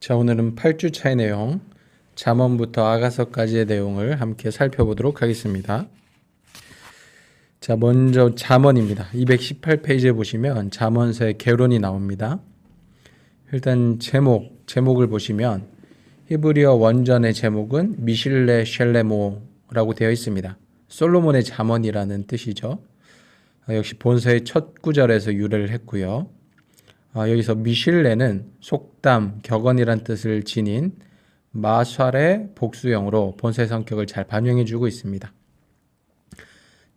자, 오늘은 8주차의 내용, 잠언부터 아가서까지의 내용을 함께 살펴보도록 하겠습니다. 자, 먼저 잠언입니다. 218페이지에 보시면 잠언서의 개론이 나옵니다. 일단 제목을 보시면 히브리어 원전의 제목은 미실레 셸레모라고 되어 있습니다. 솔로몬의 잠언이라는 뜻이죠. 역시 본서의 첫 구절에서 유래를 했고요. 여기서 미실레는 속담, 격언이란 뜻을 지닌 마샬의 복수형으로 본서의 성격을 잘 반영해주고 있습니다.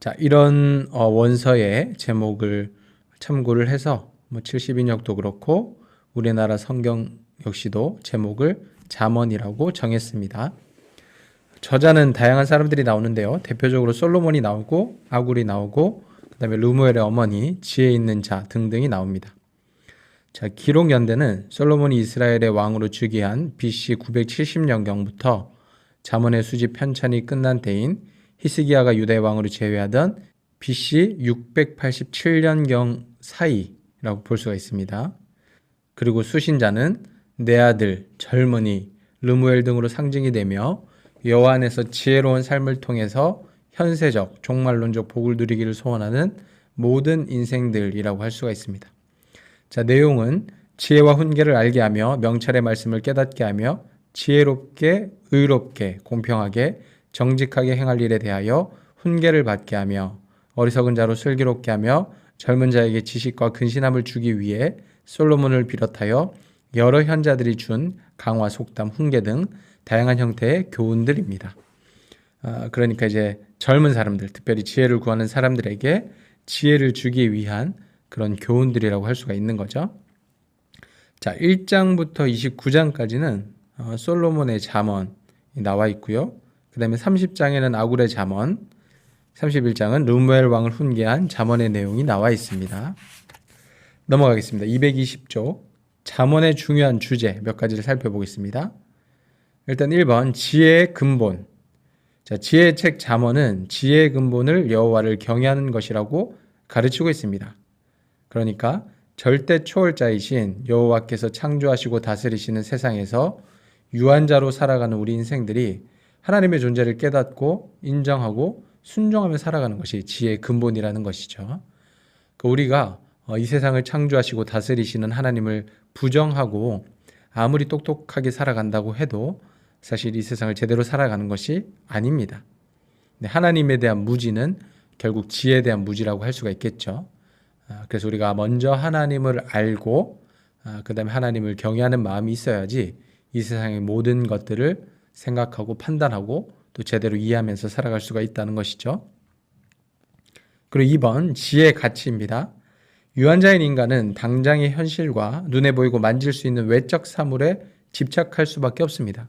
자, 이런 원서의 제목을 참고를 해서 70인역도 그렇고 우리나라 성경 역시도 제목을 잠언이라고 정했습니다. 저자는 다양한 사람들이 나오는데요. 대표적으로 솔로몬이 나오고 아굴이 나오고 그 다음에 르무엘의 어머니, 지혜 있는 자 등등이 나옵니다. 자, 기록 연대는 솔로몬이 이스라엘의 왕으로 즉위한 BC 970년경부터 잠언의 수집 편찬이 끝난 때인 히스기야가 유다의 왕으로 제위하던 BC 687년경 사이라고 볼 수가 있습니다. 그리고 수신자는 내 아들, 젊은이, 르무엘 등으로 상징이 되며 여호와 안에서 지혜로운 삶을 통해서 현세적, 종말론적 복을 누리기를 소원하는 모든 인생들이라고 할 수가 있습니다. 자, 내용은 지혜와 훈계를 알게 하며 명철의 말씀을 깨닫게 하며 지혜롭게, 의롭게, 공평하게, 정직하게 행할 일에 대하여 훈계를 받게 하며 어리석은 자로 슬기롭게 하며 젊은 자에게 지식과 근신함을 주기 위해 솔로몬을 비롯하여 여러 현자들이 준 강화, 속담, 훈계 등 다양한 형태의 교훈들입니다. 그러니까 이제 젊은 사람들, 특별히 지혜를 구하는 사람들에게 지혜를 주기 위한 그런 교훈들이라고 할 수가 있는 거죠. 자, 1장부터 29장까지는 솔로몬의 잠언이 나와 있고요. 그 다음에 30장에는 아굴의 잠언, 31장은 르무엘 왕을 훈계한 잠언의 내용이 나와 있습니다. 넘어가겠습니다. 220조 잠언의 중요한 주제 몇 가지를 살펴보겠습니다. 일단 1번 지혜의 근본. 자, 지혜의 책 잠언은 지혜의 근본을 여호와를 경외하는 것이라고 가르치고 있습니다. 그러니까 절대 초월자이신 여호와께서 창조하시고 다스리시는 세상에서 유한자로 살아가는 우리 인생들이 하나님의 존재를 깨닫고 인정하고 순종하며 살아가는 것이 지혜의 근본이라는 것이죠. 우리가 이 세상을 창조하시고 다스리시는 하나님을 부정하고 아무리 똑똑하게 살아간다고 해도 사실 이 세상을 제대로 살아가는 것이 아닙니다. 하나님에 대한 무지는 결국 지혜에 대한 무지라고 할 수가 있겠죠. 그래서 우리가 먼저 하나님을 알고 그 다음에 하나님을 경외하는 마음이 있어야지 이 세상의 모든 것들을 생각하고 판단하고 또 제대로 이해하면서 살아갈 수가 있다는 것이죠. 그리고 2번 지혜의 가치입니다. 유한자인 인간은 당장의 현실과 눈에 보이고 만질 수 있는 외적 사물에 집착할 수밖에 없습니다.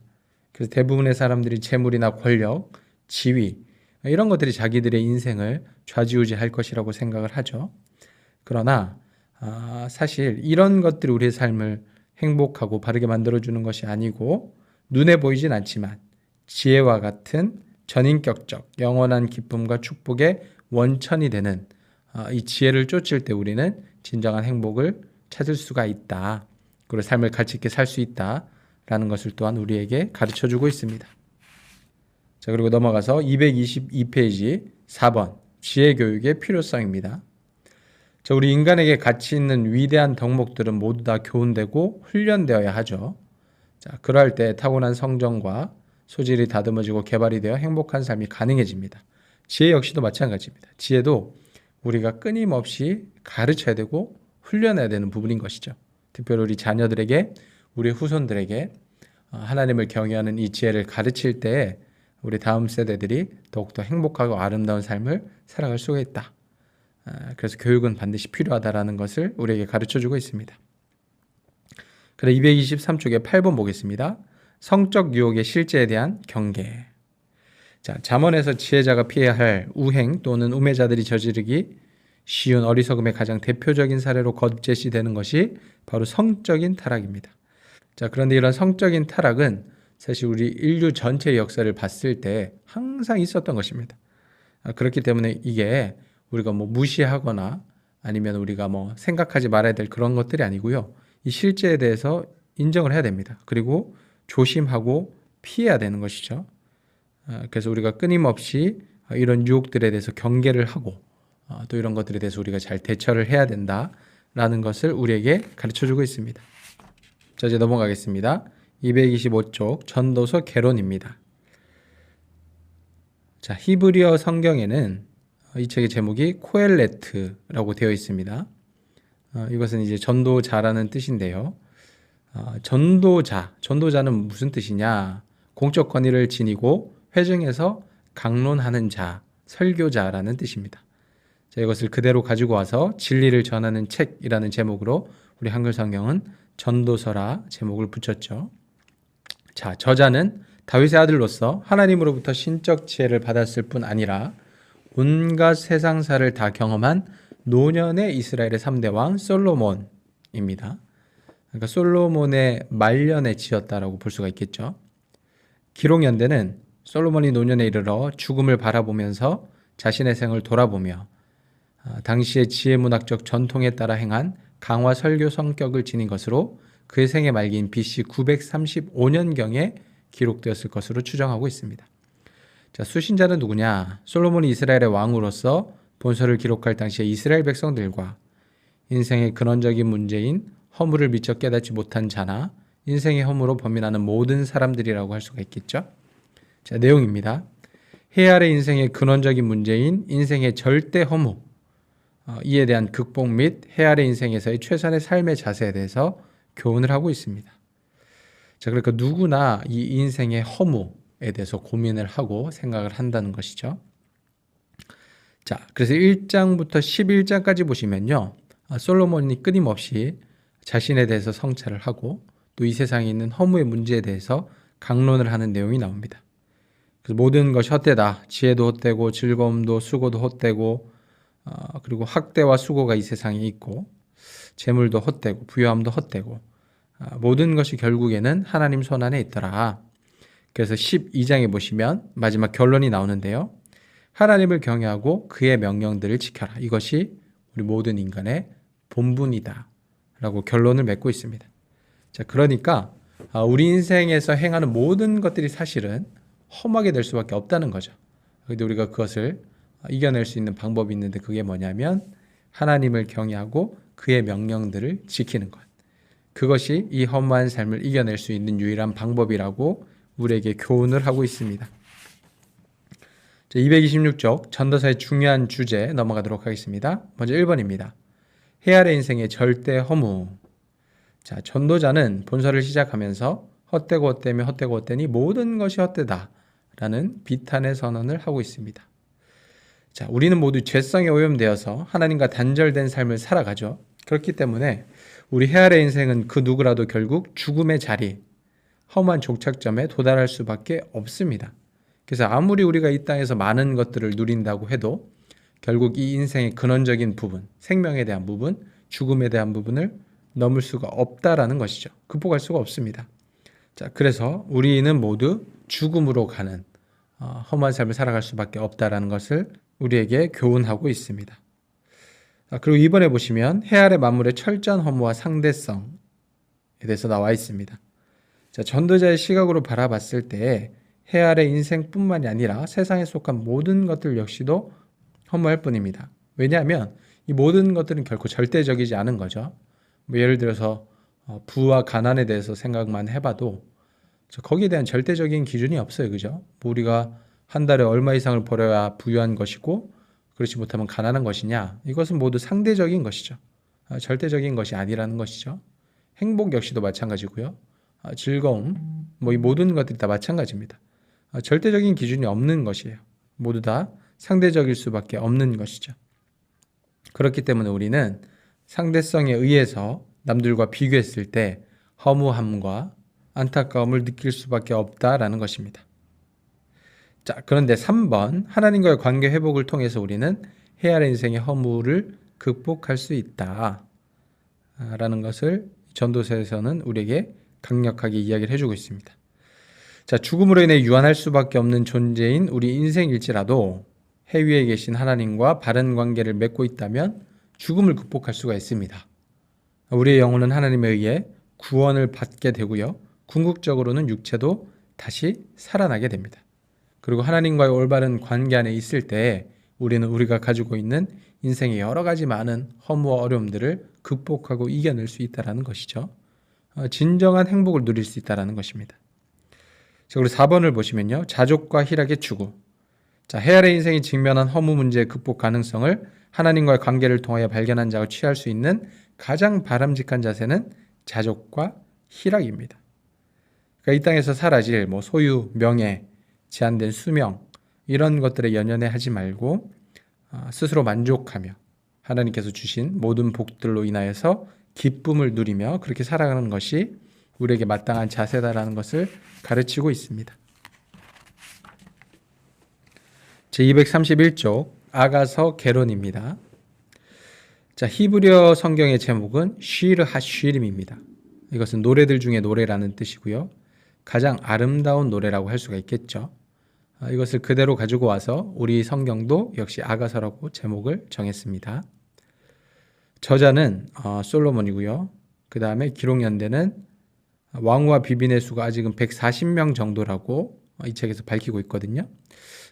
그래서 대부분의 사람들이 재물이나 권력, 지위 이런 것들이 자기들의 인생을 좌지우지할 것이라고 생각을 하죠. 그러나 사실 이런 것들이 우리의 삶을 행복하고 바르게 만들어주는 것이 아니고 눈에 보이진 않지만 지혜와 같은 전인격적 영원한 기쁨과 축복의 원천이 되는 이 지혜를 쫓을 때 우리는 진정한 행복을 찾을 수가 있다. 그리고 삶을 가치 있게 살 수 있다라는 것을 또한 우리에게 가르쳐주고 있습니다. 자, 그리고 넘어가서 222페이지 4번 지혜 교육의 필요성입니다. 자, 우리 인간에게 가치 있는 위대한 덕목들은 모두 다 교훈되고 훈련되어야 하죠. 자, 그럴 때 타고난 성정과 소질이 다듬어지고 개발이 되어 행복한 삶이 가능해집니다. 지혜 역시도 마찬가지입니다. 지혜도 우리가 끊임없이 가르쳐야 되고 훈련해야 되는 부분인 것이죠. 특별히 우리 자녀들에게, 우리 후손들에게 하나님을 경외하는 이 지혜를 가르칠 때 우리 다음 세대들이 더욱더 행복하고 아름다운 삶을 살아갈 수가 있다. 그래서 교육은 반드시 필요하다라는 것을 우리에게 가르쳐주고 있습니다. 그래 223쪽에 8번 보겠습니다. 성적 유혹의 실제에 대한 경계. 자, 잠언에서 지혜자가 피해야 할 우행 또는 우매자들이 저지르기 쉬운 어리석음의 가장 대표적인 사례로 거듭 제시되는 것이 바로 성적인 타락입니다. 자, 그런데 이런 성적인 타락은 사실 우리 인류 전체의 역사를 봤을 때 항상 있었던 것입니다. 그렇기 때문에 이게 우리가 무시하거나 아니면 우리가 생각하지 말아야 될 그런 것들이 아니고요. 이 실제에 대해서 인정을 해야 됩니다. 그리고 조심하고 피해야 되는 것이죠. 그래서 우리가 끊임없이 이런 유혹들에 대해서 경계를 하고 또 이런 것들에 대해서 우리가 잘 대처를 해야 된다라는 것을 우리에게 가르쳐주고 있습니다. 자, 이제 넘어가겠습니다. 225쪽 전도서 개론입니다. 자, 히브리어 성경에는 이 책의 제목이 코엘레트라고 되어 있습니다. 이것은 이제 전도자라는 뜻인데요. 전도자는 무슨 뜻이냐? 공적 권위를 지니고 회중에서 강론하는 자, 설교자라는 뜻입니다. 자, 이것을 그대로 가지고 와서 진리를 전하는 책이라는 제목으로 우리 한글 성경은 전도서라 제목을 붙였죠. 자, 저자는 다윗의 아들로서 하나님으로부터 신적 지혜를 받았을 뿐 아니라 온갖 세상사를 다 경험한 노년의 이스라엘의 3대 왕 솔로몬입니다. 그러니까 솔로몬의 말년에 지었다라고 볼 수가 있겠죠. 기록연대는 솔로몬이 노년에 이르러 죽음을 바라보면서 자신의 생을 돌아보며 당시의 지혜문학적 전통에 따라 행한 강화 설교 성격을 지닌 것으로 그의 생애 말기인 BC 935년경에 기록되었을 것으로 추정하고 있습니다. 자, 수신자는 누구냐? 솔로몬이 이스라엘의 왕으로서 본서를 기록할 당시에 이스라엘 백성들과 인생의 근원적인 문제인 허물을 미처 깨닫지 못한 자나 인생의 허물로 범인하는 모든 사람들이라고 할 수가 있겠죠. 자, 내용입니다. 해 아래 인생의 근원적인 문제인 인생의 절대 허무, 이에 대한 극복 및 해 아래 인생에서의 최선의 삶의 자세에 대해서 교훈을 하고 있습니다. 자, 그러니까 누구나 이 인생의 허무에 대해서 고민을 하고 생각을 한다는 것이죠. 자, 그래서 1장부터 11장까지 보시면요. 솔로몬이 끊임없이 자신에 대해서 성찰을 하고 또 이 세상에 있는 허무의 문제에 대해서 강론을 하는 내용이 나옵니다. 그래서 모든 것이 헛되다. 지혜도 헛되고 즐거움도 수고도 헛되고 그리고 학대와 수고가 이 세상에 있고 재물도 헛되고 부유함도 헛되고 모든 것이 결국에는 하나님 손 안에 있더라. 그래서 12장에 보시면 마지막 결론이 나오는데요. 하나님을 경외하고 그의 명령들을 지켜라. 이것이 우리 모든 인간의 본분이다 라고 결론을 맺고 있습니다. 자, 그러니까 우리 인생에서 행하는 모든 것들이 사실은 험하게 될 수밖에 없다는 거죠. 그런데 우리가 그것을 이겨낼 수 있는 방법이 있는데 그게 뭐냐면 하나님을 경외하고 그의 명령들을 지키는 것. 그것이 이 험한 삶을 이겨낼 수 있는 유일한 방법이라고 우리에게 교훈을 하고 있습니다. 226쪽 전도서의 중요한 주제 넘어가도록 하겠습니다. 먼저 1번입니다. 해 아래 인생의 절대 허무. 자, 전도자는 본서를 시작하면서 헛되고 헛되며 헛되고 헛되니 모든 것이 헛되다 라는 비탄의 선언을 하고 있습니다. 자, 우리는 모두 죄성에 오염되어서 하나님과 단절된 삶을 살아가죠. 그렇기 때문에 우리 해 아래 인생은 그 누구라도 결국 죽음의 자리, 험한 종착점에 도달할 수밖에 없습니다. 그래서 아무리 우리가 이 땅에서 많은 것들을 누린다고 해도 결국 이 인생의 근원적인 부분, 생명에 대한 부분, 죽음에 대한 부분을 넘을 수가 없다라는 것이죠. 극복할 수가 없습니다. 자, 그래서 우리는 모두 죽음으로 가는 험한 삶을 살아갈 수밖에 없다라는 것을 우리에게 교훈하고 있습니다. 그리고 이번에 보시면 해 아래 만물의 철저한 허무와 상대성에 대해서 나와 있습니다. 자, 전도자의 시각으로 바라봤을 때 해 아래 인생뿐만이 아니라 세상에 속한 모든 것들 역시도 허무할 뿐입니다. 왜냐하면 이 모든 것들은 결코 절대적이지 않은 거죠. 예를 들어서 부와 가난에 대해서 생각만 해봐도 거기에 대한 절대적인 기준이 없어요. 그죠? 우리가 한 달에 얼마 이상을 벌어야 부유한 것이고 그렇지 못하면 가난한 것이냐? 이것은 모두 상대적인 것이죠. 절대적인 것이 아니라는 것이죠. 행복 역시도 마찬가지고요. 즐거움, 이 모든 것들이 다 마찬가지입니다. 절대적인 기준이 없는 것이에요. 모두 다 상대적일 수밖에 없는 것이죠. 그렇기 때문에 우리는 상대성에 의해서 남들과 비교했을 때 허무함과 안타까움을 느낄 수밖에 없다라는 것입니다. 자, 그런데 3번 하나님과의 관계 회복을 통해서 우리는 해 아래 인생의 허무를 극복할 수 있다 라는 것을 전도서에서는 우리에게 강력하게 이야기를 해주고 있습니다. 자, 죽음으로 인해 유한할 수밖에 없는 존재인 우리 인생일지라도 해 위에 계신 하나님과 바른 관계를 맺고 있다면 죽음을 극복할 수가 있습니다. 우리의 영혼은 하나님에 의해 구원을 받게 되고요. 궁극적으로는 육체도 다시 살아나게 됩니다. 그리고 하나님과의 올바른 관계 안에 있을 때 우리는 우리가 가지고 있는 인생의 여러 가지 많은 허무와 어려움들을 극복하고 이겨낼 수 있다는 것이죠. 진정한 행복을 누릴 수 있다는 것입니다. 자, 우리 4번을 보시면요. 자족과 희락의 추구. 자, 헤아의 인생이 직면한 허무 문제의 극복 가능성을 하나님과의 관계를 통하여 발견한 자가 취할 수 있는 가장 바람직한 자세는 자족과 희락입니다. 그러니까 이 땅에서 사라질 소유, 명예, 제한된 수명 이런 것들에 연연해 하지 말고 스스로 만족하며 하나님께서 주신 모든 복들로 인하여서 기쁨을 누리며 그렇게 살아가는 것이 우리에게 마땅한 자세다라는 것을 가르치고 있습니다. 제231쪽 아가서 개론입니다. 자, 히브리어 성경의 제목은 쉬르 하쉬림입니다. 이것은 노래들 중에 노래라는 뜻이고요. 가장 아름다운 노래라고 할 수가 있겠죠. 이것을 그대로 가지고 와서 우리 성경도 역시 아가서라고 제목을 정했습니다. 저자는 솔로몬이고요. 그 다음에 기록 연대는 왕후와 비빈의 수가 아직은 140명 정도라고 이 책에서 밝히고 있거든요.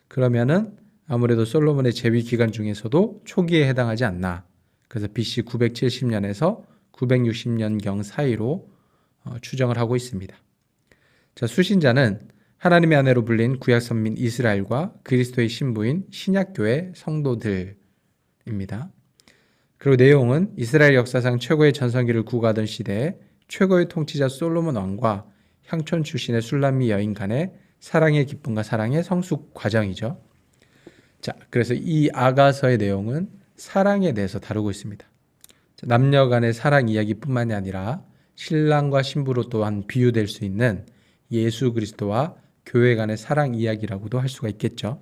그러면은 아무래도 솔로몬의 재위 기간 중에서도 초기에 해당하지 않나. 그래서 BC 970년에서 960년경 사이로 추정을 하고 있습니다. 자, 수신자는 하나님의 아내로 불린 구약 선민 이스라엘과 그리스도의 신부인 신약교회 성도들입니다. 그리고 내용은 이스라엘 역사상 최고의 전성기를 구가하던 시대에 최고의 통치자 솔로몬 왕과 향촌 출신의 술람미 여인 간의 사랑의 기쁨과 사랑의 성숙 과정이죠. 자, 그래서 이 아가서의 내용은 사랑에 대해서 다루고 있습니다. 남녀 간의 사랑 이야기뿐만이 아니라 신랑과 신부로 또한 비유될 수 있는 예수 그리스도와 교회 간의 사랑 이야기라고도 할 수가 있겠죠.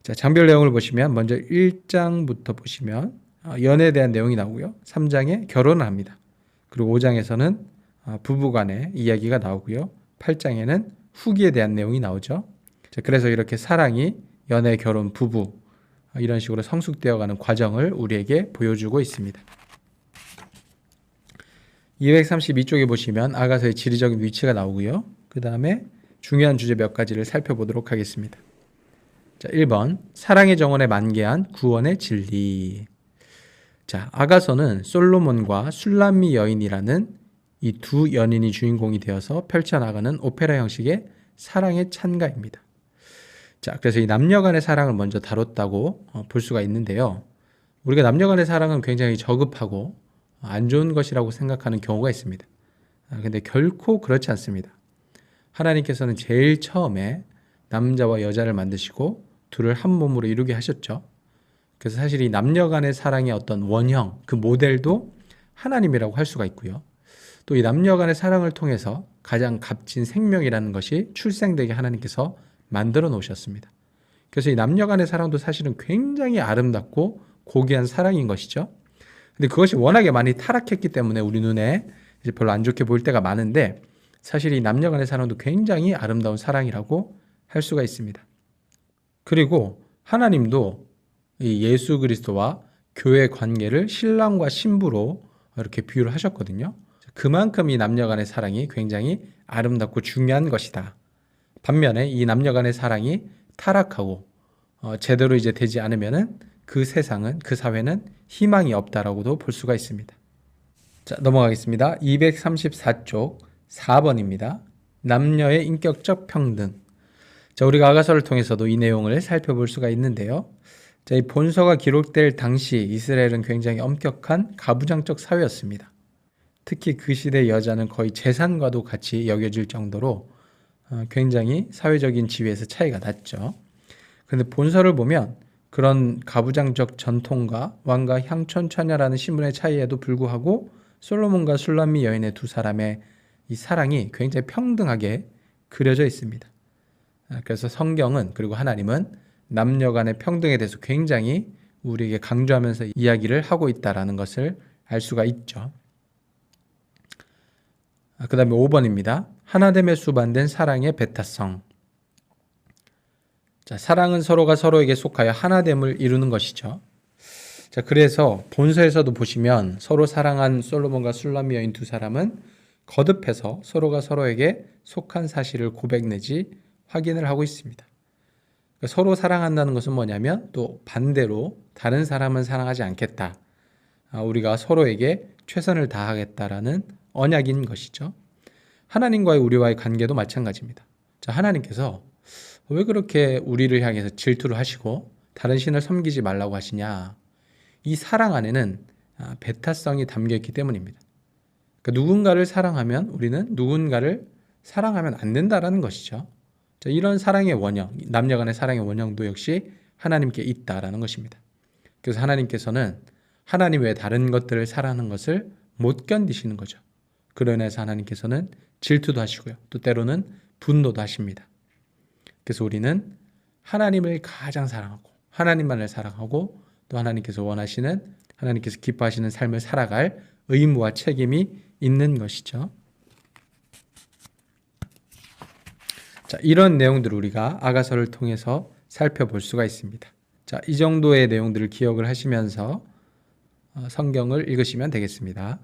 자, 장별 내용을 보시면 먼저 1장부터 보시면 연애에 대한 내용이 나오고요. 3장에 결혼을 합니다. 그리고 5장에서는 부부 간의 이야기가 나오고요. 8장에는 후기에 대한 내용이 나오죠. 자, 그래서 이렇게 사랑이 연애, 결혼, 부부 이런 식으로 성숙되어가는 과정을 우리에게 보여주고 있습니다. 232쪽에 보시면 아가서의 지리적인 위치가 나오고요. 그 다음에 중요한 주제 몇 가지를 살펴보도록 하겠습니다. 자, 1번 사랑의 정원에 만개한 구원의 진리. 자, 아가서는 솔로몬과 술람미 여인이라는 이 두 연인이 주인공이 되어서 펼쳐나가는 오페라 형식의 사랑의 찬가입니다. 자, 그래서 이 남녀 간의 사랑을 먼저 다뤘다고 볼 수가 있는데요. 우리가 남녀 간의 사랑은 굉장히 저급하고 안 좋은 것이라고 생각하는 경우가 있습니다. 근데 결코 그렇지 않습니다. 하나님께서는 제일 처음에 남자와 여자를 만드시고 둘을 한 몸으로 이루게 하셨죠. 그래서 사실 이 남녀 간의 사랑의 어떤 원형, 그 모델도 하나님이라고 할 수가 있고요. 또 이 남녀 간의 사랑을 통해서 가장 값진 생명이라는 것이 출생되게 하나님께서 만들어 놓으셨습니다. 그래서 이 남녀 간의 사랑도 사실은 굉장히 아름답고 고귀한 사랑인 것이죠. 근데 그것이 워낙에 많이 타락했기 때문에 우리 눈에 이제 별로 안 좋게 보일 때가 많은데 사실 이 남녀 간의 사랑도 굉장히 아름다운 사랑이라고 할 수가 있습니다. 그리고 하나님도 이 예수 그리스도와 교회 관계를 신랑과 신부로 이렇게 비유를 하셨거든요. 그만큼 이 남녀 간의 사랑이 굉장히 아름답고 중요한 것이다. 반면에 이 남녀 간의 사랑이 타락하고 제대로 이제 되지 않으면은 그 세상은, 그 사회는 희망이 없다라고도 볼 수가 있습니다. 자, 넘어가겠습니다. 234쪽 4번입니다. 남녀의 인격적 평등. 자, 우리가 아가서를 통해서도 이 내용을 살펴볼 수가 있는데요. 자, 이 본서가 기록될 당시 이스라엘은 굉장히 엄격한 가부장적 사회였습니다. 특히 그 시대 여자는 거의 재산과도 같이 여겨질 정도로 굉장히 사회적인 지위에서 차이가 났죠. 그런데 본서를 보면 그런 가부장적 전통과 왕과 향촌 처녀라는 신분의 차이에도 불구하고 솔로몬과 술람미 여인의 두 사람의 이 사랑이 굉장히 평등하게 그려져 있습니다. 그래서 성경은, 그리고 하나님은 남녀 간의 평등에 대해서 굉장히 우리에게 강조하면서 이야기를 하고 있다는 것을 알 수가 있죠. 그 다음에 5번입니다. 하나됨에 수반된 사랑의 배타성. 자, 사랑은 서로가 서로에게 속하여 하나됨을 이루는 것이죠. 자, 그래서 본서에서도 보시면 서로 사랑한 솔로몬과 술람미 여인 두 사람은 거듭해서 서로가 서로에게 속한 사실을 고백 내지 확인을 하고 있습니다. 그러니까 서로 사랑한다는 것은 뭐냐면 또 반대로 다른 사람은 사랑하지 않겠다. 우리가 서로에게 최선을 다하겠다라는 언약인 것이죠. 하나님과의 우리와의 관계도 마찬가지입니다. 자, 하나님께서 왜 그렇게 우리를 향해서 질투를 하시고 다른 신을 섬기지 말라고 하시냐? 이 사랑 안에는 배타성이 담겨 있기 때문입니다. 그러니까 누군가를 사랑하면 우리는 누군가를 사랑하면 안 된다라는 것이죠. 자, 이런 사랑의 원형, 남녀 간의 사랑의 원형도 역시 하나님께 있다라는 것입니다. 그래서 하나님께서는 하나님 외에 다른 것들을 사랑하는 것을 못 견디시는 거죠. 그로 인해서 하나님께서는 질투도 하시고요. 또 때로는 분노도 하십니다. 그래서 우리는 하나님을 가장 사랑하고 하나님만을 사랑하고 또 하나님께서 원하시는 하나님께서 기뻐하시는 삶을 살아갈 의무와 책임이 있는 것이죠. 자, 이런 내용들을 우리가 아가서를 통해서 살펴볼 수가 있습니다. 자, 이 정도의 내용들을 기억을 하시면서 성경을 읽으시면 되겠습니다.